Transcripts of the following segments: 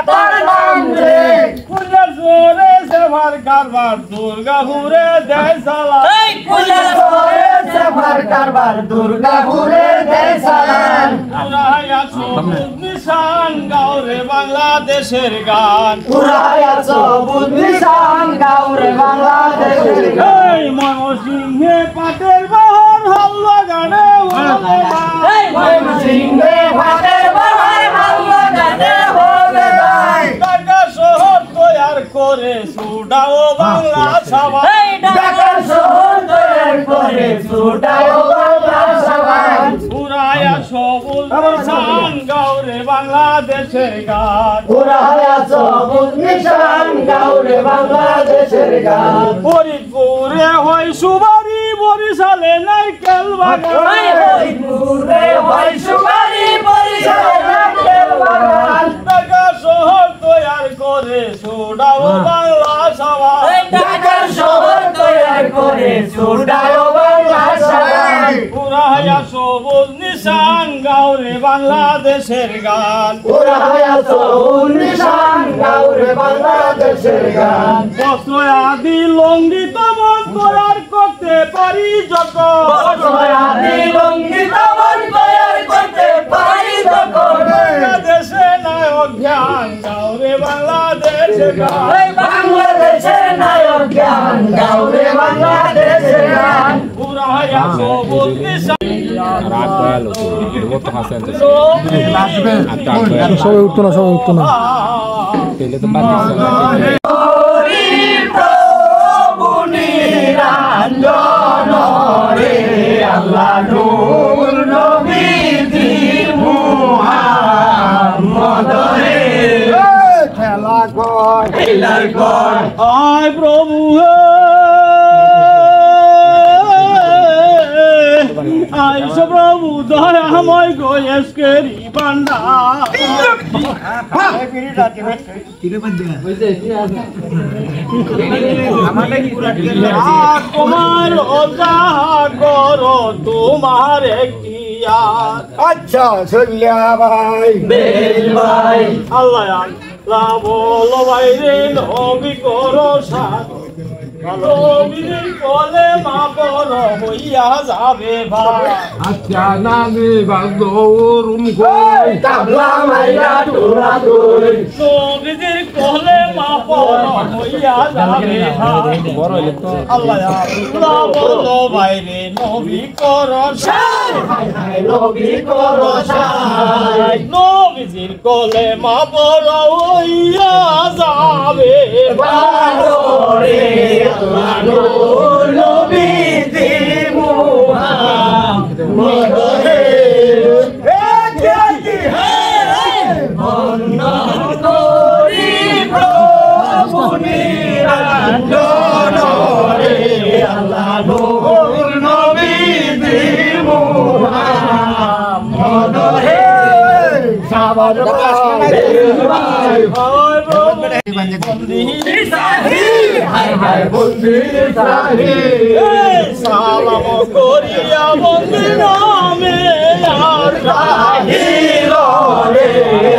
তার নাম রে ফুলের জোরে সেবার কারবার দুর্গাপুরে দেয় সালাম ফুলের জোরে সেবার কারবার দুর্গাপুরে দেয় সালাম উড়াইয়া সবুজ নিশান গাওরে বাংলাদেশের গান উড়াইয়া সবুজ নিশান গাওরে বাংলাদেশের গান এই ময়মনসিংহে পাটের বাহার হাল্লা গানে ময়মনসিংহে পাটের বাহার হাল্লা গানে হবে গায় ঢাকা শহর তৈয়ার করে ছুটাও বাংলা সবাই ঢাকা শহর তৈয়ার করে ছুটাও বাংলা সবাই উড়াইয়া সবুজ নিশান গাওরে বাংলাদেশের গান উড়াইয়া সবুজ নিশান গাওরে বাংলাদেশের গান ফরিদপুরে হয় সুবারি বরিশালে নারকেল বাগান ফরিদপুরে হয় সুপারি বরিশালে নারকেল বাগান ঢাকা শহর তৈয়ার করে ছুটাও বাংলা সবাই ঢাকা শহর তৈয়ার করে ছুটাও বাংলা সবাই উড়াইয়া সবুজ নিশান গাওরে বাংলাদেশের গান উড়াইয়া সবুজ নিশান গাওরে বাংলাদেশের গান বস্ত্র আদি লঙ্গি তমন তৈয়ার করতে পারি যত আদি লঙ্গি তমন তৈয়ার করতে পারি তখন বাংলাদেশে নায়ক জ্ঞান গাওরে বাংলাদেশের গান বাংলাদেশের নায়ক জ্ঞান গাওরে বাংলাদেশের গান উড়াইয়া সবুজ নিশান রাত দয়ালু মতো হাসেন তো সবাই উঠতো না পেলে তো পারতেছে না হরি প্রভু নিরঞ্জন রে আল্লাহ নূর নবীজি মুহাম্মদ রে খেলার ঘর আয় প্রভু আইস প্রভু দয়াময় গোয়েশকেরি ভান্ডার তোমার অজাগর তোমার এখতিয়ার আচ্ছা সল্লিয়া ভাই বেল ভাই আল্লাহ আল্লাহ বলো বাইরে নবী করো সাথ নবীর কোলে মা বড় হইয়া যাবে ভাই আচ্ছা নানি বাজরুম কই তাবলা মাইরা তোরা তুই নবীর কোলে মা বড় হইয়া যাবে ভাই বড় হইলে তো আল্লাহ আল্লাহ বলো বাইরে নবী করো সাথ নবী করো সাই নবীর কোলে মা বড় হইয়া যাবে ভালো রে আল্লাহ নূর নবীজি মুহাম্মদ রে বন্দন করি প্রভু নিরঞ্জন রে আল্লাহ নূর নবীজি মুহাম্মদ রে সাবান ভাই হায় হায় বন্দি সাহি সালাম করিয়া বন্দি নামে আর সাহিল রে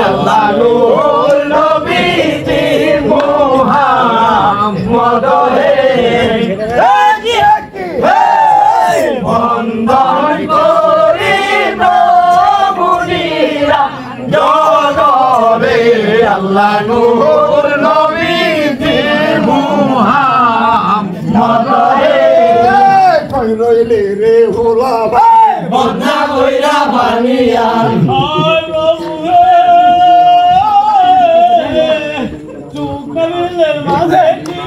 আল্লাহ নূর নবীজি মুহাম্মদ রে বন্দন করি প্রভু নিরঞ্জন রে আল্লাহ নূর নবীজি মুহাম্মদ রে কই রইলে রে হোলা ভাই বন্ধা কইরা বানিয়ান আয় প্রভু চুকলের মাঝে কি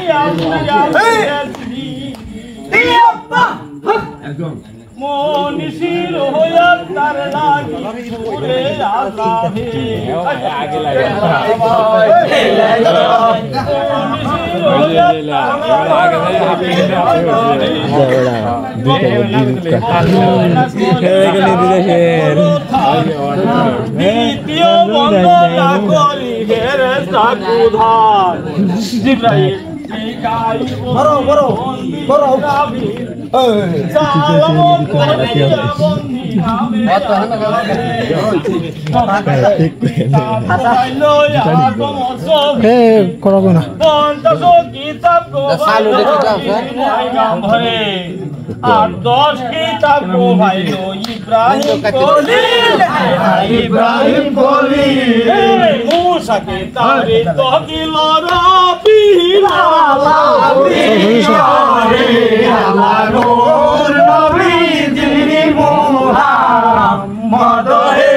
মনীষীর হইয়া তার লাগি ঘুরে আসাহে আগে লাগে মনীষীর হইয়া দ্বিতীয় বন্দনা করি হেরে সাকুধার জিব্রাইল বড় বড় বড় সালাম করিয়া বন্দি নামে করবো না কিতাব ভরে আর 10 কিতাব গো ভাই ইব্রাহিম কলি মুসা কিতাবে তো দিল রবি মুহাম্মদ হে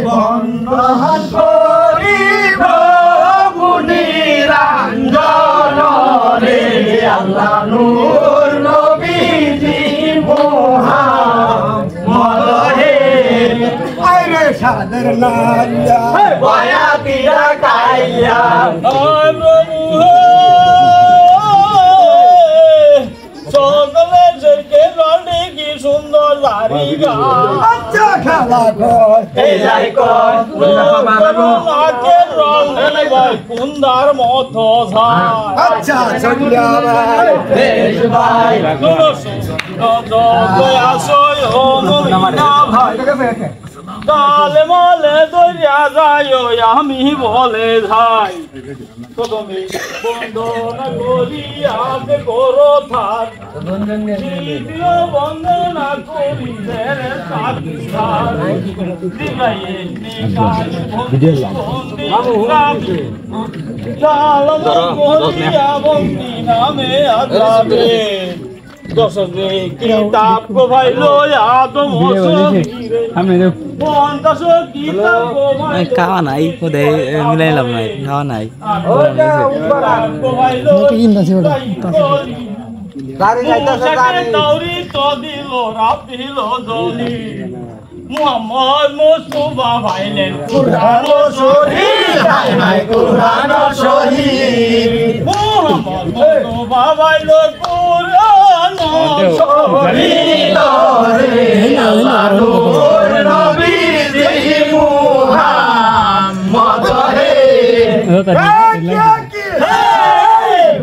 বন্ধন করিব নিরঞ্জন রে আল্লাহ নূর নবীজি মুহাম্মদ হে আইরে সাদের নাইয়া বয়াতিয়া কাইয়া প্রভু সকলে জেকে রণে কি সুন্দর বাড়ি গা আচ্ছা খেলা কর এই যাই কর নাকের রং ভাই কুন্দার মতো ঝাড় আচ্ছা চলিয়া ভাই দেশ ভাই কালে মালে দরিয়া যায় আমি বলে যাই প্রথমে বন্দনা করিয়া করো থাক দ্বিতীয় বন্দনা করি বন্দি নামে আজাবে দশে কিতাব গো ভাই লয়া তো পঞ্চাশ কিতাব গো ভাই খাওয়া নাই কোথায় মিলাইলাম নাই খাওয়া নাই দৌড়ি তো দিল রাব দিল জলি মুহাম্মদ মুস্তাফা ভাইলেন কুরআন শরীফ কুরআন শরীফ মুহাম্মদ মুস্তাফা ভাইল কুরআন শরীফ আল্লাহর নবীজি মুহাম্মদ হে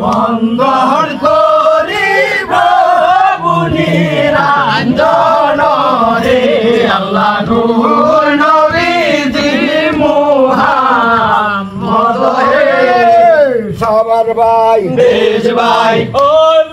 বন্ধন করিব নিরঞ্জন রে আল্লাহ নূর নবীজি মুহাম্মদ হে সবার ভাই দেশ ভাই ওই